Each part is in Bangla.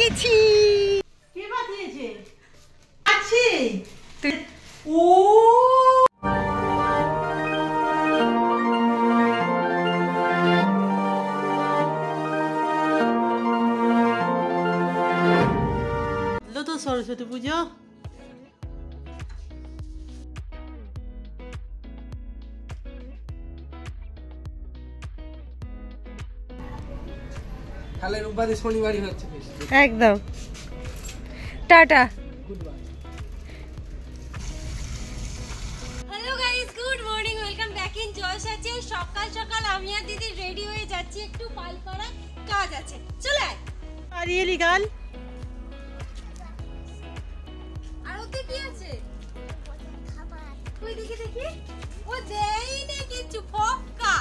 গেছি। কে বাতিয়েছে? আছে ও তো সরস্বতী পুজো। তাহলে রোববারে শনিবারই হচ্ছে একদম। Tata. Hello guys, good morning, welcome back in জলসাচে। সকাল সকাল আমি আর দিদি রেডি হয়ে যাচ্ছি, একটু পালপাড়া কাজ আছে। চলে আয়। আর এলি গান। আর ওতে কি আছে? খাবার। কই দেখি দেখি। ও দেই না কিছু, ফক্কা।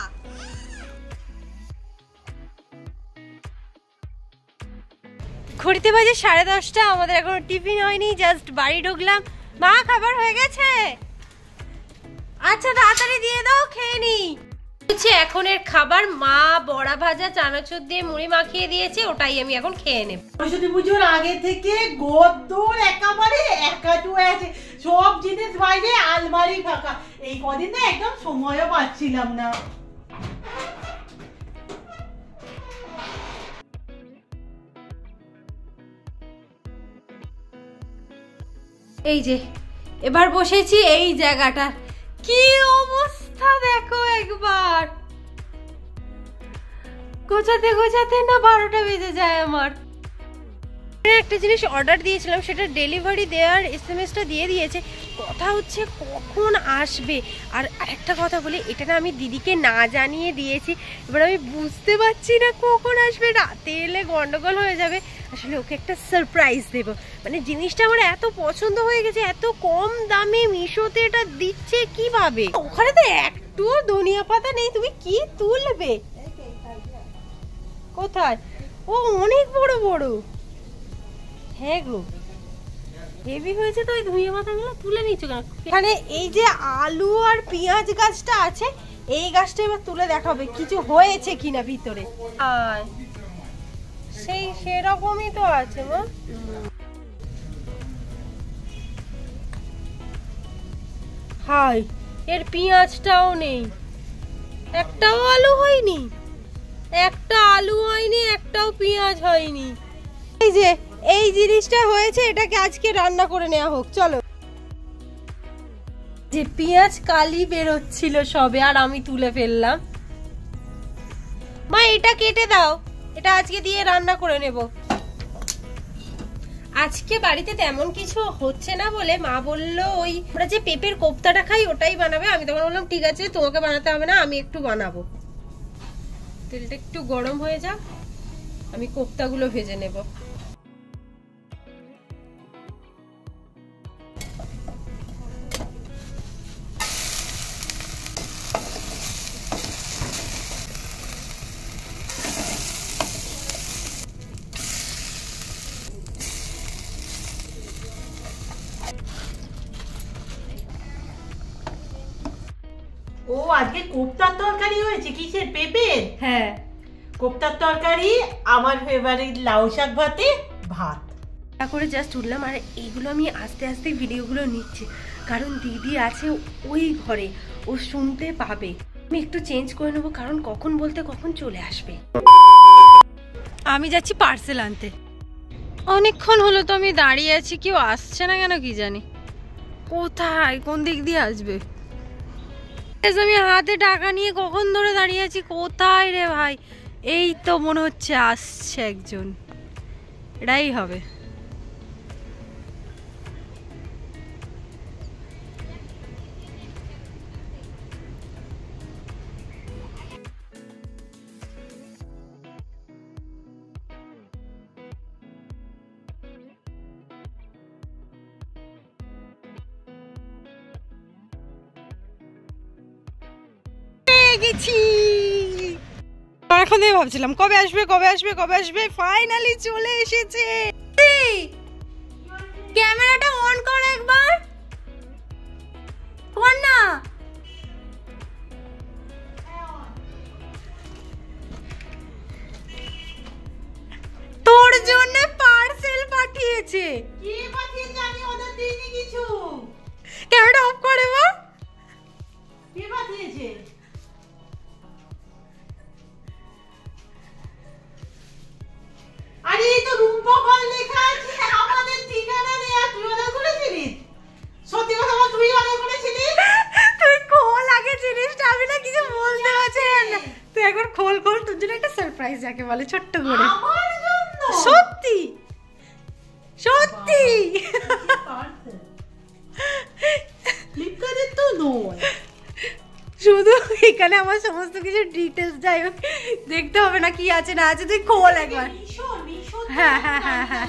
ঘড়িতে বাজে 10:30। আমাদের এখনো টিফিন হয়নি, জাস্ট বাড়ি ঢুকলাম। মা খাবার হয়ে গেছে? আচ্ছা তাড়াতাড়ি দিয়ে দাও, খেয়ে নি। এখনের খাবার মা বড়া ভাজা চানাচুর দিয়ে মুড়ি মাখিয়ে দিয়েছে, ওটাই আমি এখন খেয়ে নেব। সরস্বতী পুজোর আগে থেকে গদ্দর একেবারে একাটু আছে, সব জিনিস বাইরে, আলমারি ফাঁকা। এই কদিন না একদম সময়ও পাচ্ছিলাম না। এই যে এবার বসেছি এই জায়গাটা, কি অবস্থা দেখো একবার। গোছাতে গোছাতে না 12টা বেজে যায় আমার। একটা জিনিস অর্ডার দিয়েছিলাম, সেটা ডেলিভারি দেওয়ার এসএমএসটা দিয়ে দিয়েছে। কথা হচ্ছে কখন আসবে। আর আরেকটা কথা বলি, এটা না আমি দিদিকে না জানিয়ে দিয়েছি। এবার আমি বুঝতে পারছি না কখন আসবে। রাতে এলে গন্ডগোল হয়ে যাবে। আসলে ওকে একটা সারপ্রাইজ দেব। মানে জিনিসটা আমার এত পছন্দ হয়ে গেছে, এত কম দামে মিশোতে এটা দিচ্ছে কিভাবে। ওখানে তো একটুও ধনিয়া পাতা নেই, তুমি কি তুলবে? কোথায়? ও অনেক বড় বড়। হ্যাঁ গো, হেভি হয়েছে তো। ওই ধুয়ে মাথাগুলো তুলে নিচ্ছ কেন? এখানে এই যে আলু আর পেঁয়াজ গাছটা আছে, এই গাছটা এবার তুলে দেখাবে কিছু হয়েছে কিনা ভিতরে। সেরকমই তো আছে মা। হাই, এর পেঁয়াজটাও নেই, একটাও আলু হয়নি, একটা আলু হয়নি, একটাও পেঁয়াজ হয়নি। এই যে এই জিনিসটা হয়েছে, এটাকে আজকে রান্না করে নেওয়া হোক। চলো। যে পেঁয়াজ কালি বেরোচ্ছিল সবে, আর আমি তুলে ফেললাম। মা এটা কেটে দাও, এটা আজকে দিয়ে রান্না করে নেব। আজকে বাড়িতে তেমন কিছু হচ্ছে না বলে মা বললো ওই আমরা যে পেঁপের কোপ্তাটা খাই ওটাই বানাবে। আমি তখন বললাম ঠিক আছে, তোমাকে বানাতে হবে না, আমি একটু বানাবো। তেলটা একটু গরম হয়ে যাক, আমি কোপ্তাগুলো ভেজে নেব। ও আজকে কোপ্তার তরকারি হয়েছে, কিসের? পেঁপের? হ্যাঁ, কোপ্তার তরকারি, আমার ফেভারিট লাউ শাক ভাতে ভাত। করে জাস্ট উঠলাম। আর এইগুলো আমি আস্তে আস্তে ভিডিওগুলো নিচ্ছি, কারণ দিদি আছে ওই ঘরে, ও শুনতে পাবে। আমি একটু চেঞ্জ করে নেবো, কারণ কখন বলতে কখন চলে আসবে। আমি যাচ্ছি পার্সেল আনতে। অনেকক্ষণ হলো তো আমি দাঁড়িয়ে আছি, কেউ আসছে না কেন কি জানি। কোথায়, কোন দিক দিয়ে আসবে? আমি হাতে টাকা নিয়ে কখন ধরে দাঁড়িয়ে আছি, কোথায় রে ভাই? এই তো মনে হচ্ছে আসছে একজন, এটাই হবে। গেছি। এখন থেকে ভাবছিলাম কবে আসবে কবে আসবে কবে আসবে, ফাইনালি চলে এসেছে। ক্যামেরাটা অন কর একবার, কর না। তোর জন্য সারপ্রাইজ যাকে বলে, ছোট্ট করে। আমার জন্য সত্যি সত্যি। ফ্লিপকার্টের তো নয়, শুধু এখানে আমার সমস্ত কিছু ডিটেলস, যাই হোক দেখতে হবে না কি আছে না আছে, তুই খোল একবার। হ্যাঁ হ্যাঁ হ্যাঁ হ্যাঁ,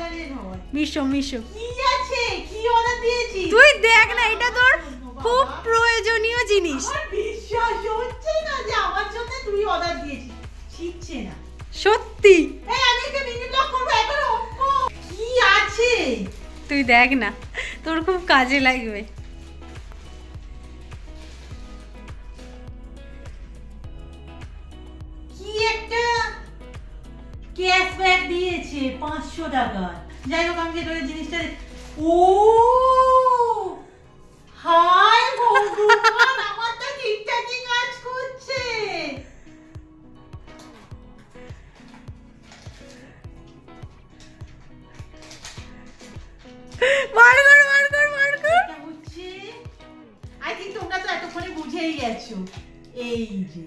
মিশো মিশো। কি আছে, কি অর্ডার দিয়েছি তুই দেখ না, এটা তোর খুব প্রয়োজনীয় জিনিস। আমার বিশ্বাস হচ্ছে না যে আমার জন্য তুই অর্ডার দিয়েছিস, শিখছে না সত্যি। এই আমি একটা মিনি ব্লগ করব এখন। কি আছে তুই দেখ না, তোর খুব কাজে লাগবে। কি একটা ক্যাশব্যাক দিয়েছে 500 টাকা। যাই হোক আমি যেটা জিনিসটা, ও হাই ভগবান, আমার তো ঠিকঠাকই কাজ করছে। মার কর মার কর মার কর। এটা হচ্ছে, আই থিংক তোমরা তো এতক্ষণে বুঝেই গেছো, এই যে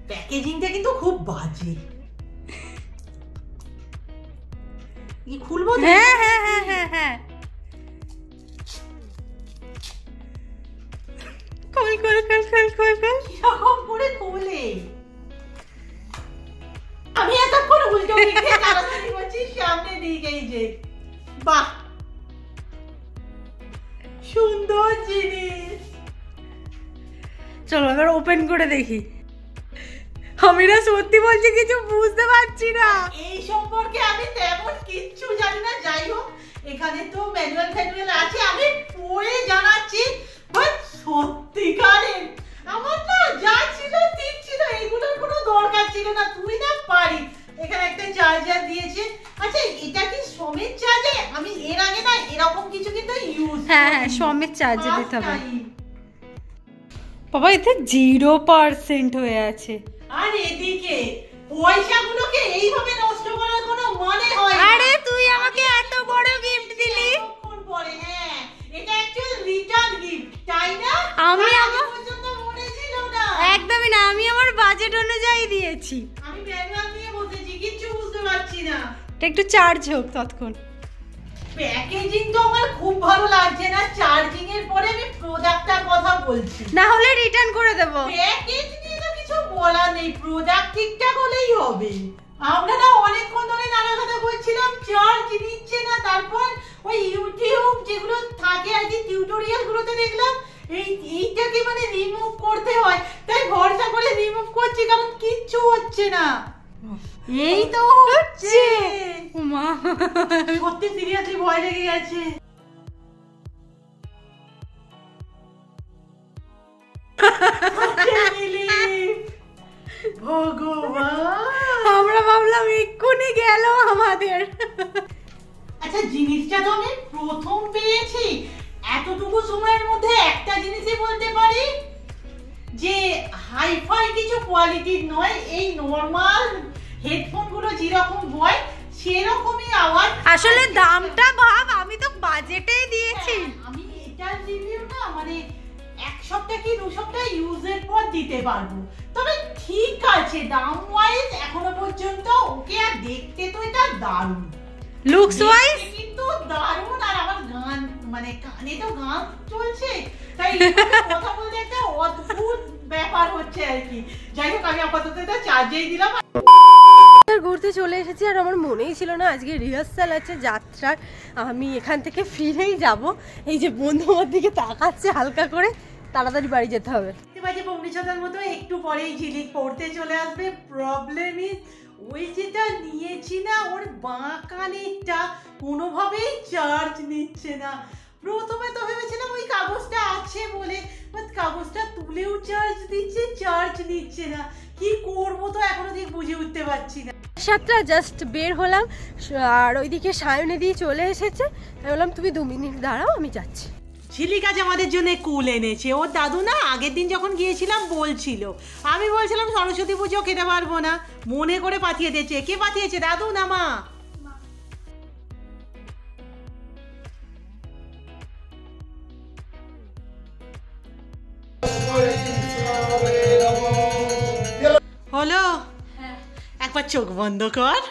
প্যাকেজিংটা কিন্তু খুব বাজে। কি খুলবো? হ্যাঁ হ্যাঁ হ্যাঁ হ্যাঁ হ্যাঁ, খোল খোল খোল খোল খোল খোল। কিরকম করে খোলে? আমি এতক্ষণ উল্টো দিকে তাড়াতাড়ি করছি, সামনে দিকেই যে বাহ সুন্দর জিনিস। চলো এবার ওপেন করে দেখি। আমি না সত্যি বলছি কিছু বুঝতে পারছি না এই সম্পর্কে, আমি তেমন কিচ্ছু জানি না। যাই হোক এখানে তো ম্যানুয়াল ফ্যানুয়াল আছে, আমি পড়ে জানাচ্ছি। বাট সত্যিকারের আমার না যা ছিল ঠিক ছিল, এগুলোর কোনো দরকার ছিল না। তুই না পারি। এখানে একটা চার্জার দিয়েছে। আচ্ছা এটা কি সমেত চার্জার? আমি এর আগে না এরকম কিছু কিন্তু ইউজ, হ্যাঁ হ্যাঁ সমেত চার্জে দিতে হবে। বাবা এতে 0% হয়ে আছে। আর এদিকে পয়সাগুলোকে এইভাবে নষ্ট করার কোনো মানে হয় না। আরে তুই আমাকে এত বড় গিফট দিলি। কতক্ষণ পরে? হ্যাঁ এটা অ্যাকচুয়াল রিটার্ন গিফট, তাই না? আমি আগে পর্যন্ত মনে ছিল না। একদমই না, আমি আমার বাজেট অনুযায়ী দিয়েছি। আমি ম্যানুয়াল নিয়ে বসেছি, কিচ্ছু বুঝতে পারছি না। এটা একটু চার্জ হোক ততক্ষণ। প্যাকেজিং তো আমার খুব ভালো লাগছে না। চার্জিং এর পরে আমি প্রোডাক্টটার কথা বলছি, না হলে রিটার্ন করে দেব। প্যাকেজ নিয়ে তো কিছু বলার নেই, প্রোডাক্ট ঠিকঠাক হলেই হবে। আমরা না অনেকক্ষণ ধরে নানা কথা বলছিলাম, চার্জ নিচ্ছে না। তারপর ওই ইউটিউব যেগুলো থাকে আর কি টিউটোরিয়াল গুলোতে দেখলাম এইটাকে মানে রিমুভ করতে হয়, তাই ভরসা করে রিমুভ করছি, কারণ কিচ্ছু হচ্ছে না। এই তো হচ্ছে। মা সত্যি সিরিয়াসলি ভয় লেগে গেছে। ভগবান, আমরা ভাবলাম এক্ষুনি গেল আমাদের। আচ্ছা জিনিসটা তো আমি প্রথম পেয়েছি। এতটুকু সময়ের মধ্যে একটা জিনিসই বলতে পারি যে হাইফাই কিছু কোয়ালিটির নয়। এই নরমাল হেডফোন গুলো যেরকম হয় সেরকমই আওয়াজ। আসলে দামটা ভাব, আমি তো বাজেটেই দিয়েছি। আমি এটার রিভিউ না মানে এক সপ্তাহ কি 2 সপ্তাহ ইউজের পর দিতে পারবো। তবে ঠিক আছে দাম ওয়াইজ এখনো পর্যন্ত ওকে। আর দেখতে তো এটা দারুণ, লুকস ওয়াইজ কিন্তু দারুণ। আর আমার গান মানে কানে তো গান চলছে, তাই এইভাবে কথা বলতে একটা অদ্ভুত ব্যাপার হচ্ছে আর কি। যাই হোক আমি আপাতত এটা চার্জেই দিলাম। ঘুরতে চলে এসেছি, আর আমার মনেই ছিল না আজকে রিহার্সাল আছে যাত্রার। আমি এখান থেকে ফিরেই যাব। এই যে বন্ধু আমার দিকে তাকাচ্ছে হালকা করে, তাড়াতাড়ি বাড়ি যেতে হবে। বাজে 6:45 মতো, একটু পরেই ঝিলিক পড়তে চলে আসবে। প্রবলেম ইজ ওই যেটা নিয়েছি না ওর বাঁ কানেরটা কোনোভাবেই চার্জ নিচ্ছে না। প্রথমে তো ভেবেছিলাম ওই কাগজটা আছে বলে, বাট কাগজটা তুলেও চার্জ দিচ্ছে, চার্জ নিচ্ছে না। কি করবো তো এখনো ঠিক বুঝে উঠতে পারছি না। 7টা জাস্ট বের হলাম, আর ওইদিকে সায়নে দিয়ে চলে এসেছে। আমি বললাম তুমি 2 মিনিট দাঁড়াও, আমি যাচ্ছি। ঝিলিক আজ আমাদের জন্য কুল এনেছে। ওর দাদু না আগের দিন যখন গিয়েছিলাম বলছিল, আমি বলছিলাম সরস্বতী পুজো খেতে পারবো না, মনে করে পাঠিয়ে দিয়েছে। কে পাঠিয়েছে, দাদু না মা? একবার চোখ বন্ধ কর,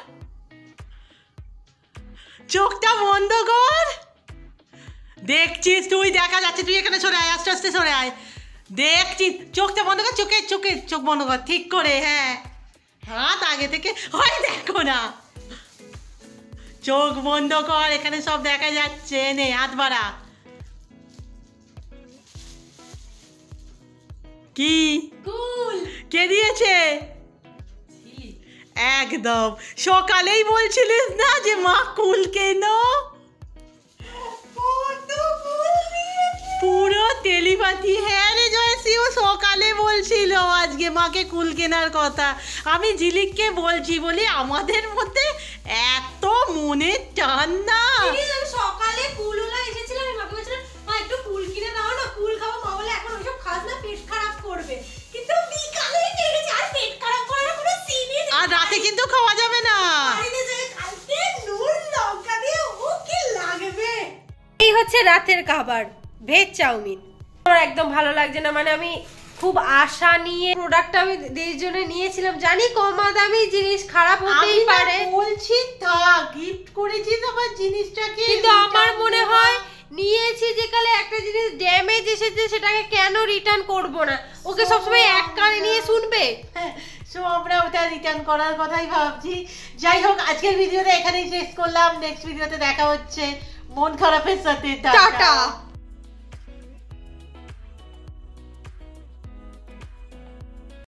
চোখটা বন্ধ কর। দেখছিস তুই, দেখা যাচ্ছে, তুই এখানে সরে আয়, আস্তে আস্তে সরে আয়। দেখছিস, চোখটা বন্ধ কর, চোখ বন্ধ কর ঠিক করে। হ্যাঁ, হাত আগে থেকে হয় দেখো না, চোখ বন্ধ কর, এখানে সব দেখা যাচ্ছে। নে হাত বাড়া। কি কুল কে দিয়েছে? একদম সকালেই বলছিলিস না যে মা কুল কেন? পুরো তেলিপাতি। হ্যাঁ রে জয়সি, ও সকালে বলছিল আজকে মাকে কুল কেনার কথা। আমি ঝিলিককে বলছি বলি আমাদের মধ্যে এত মনের টান না। সকালে কুলওলা এসেছিল, আমি মাকে বলছিলাম মা একটু কুল কিনে দাও না, কুল খাবো। মা বলে এখন ওইসব খাস না, পেট খারাপ করবে। কিন্তু বিকালে দেখেছি আর পেট খারাপ করার কোনো সিনই নেই। আর রাতে কিন্তু খাওয়া যাবে না। বাড়িতে যে কালকে নুন লঙ্কা দিয়ে ও কি লাগবে। এই হচ্ছে রাতের খাবার, ভেজ চাউমিন। আমার একদম ভালো লাগছে না, মানে আমি খুব আশা নিয়ে প্রোডাক্টটা আমি দিদির জন্য নিয়েছিলাম, জানি কম দামি জিনিস খারাপ হতেই পারে, বলছি তা গিফট করেছি তোমার জিনিসটাকে, কিন্তু আমার মনে হয় নিয়েছি যে কালে একটা জিনিস ড্যামেজ এসেছে সেটাকে কেন রিটার্ন করব না। ওকে সবসময় এক কানে নিয়ে শুনবে। সো আমরা ওটা রিটার্ন করার কথাই ভাবছি। যাই হোক, আজকের ভিডিওটা এখানেই শেষ করলাম। নেক্সট ভিডিওতে দেখা হচ্ছে মন খারাপের সাথে। টাটা।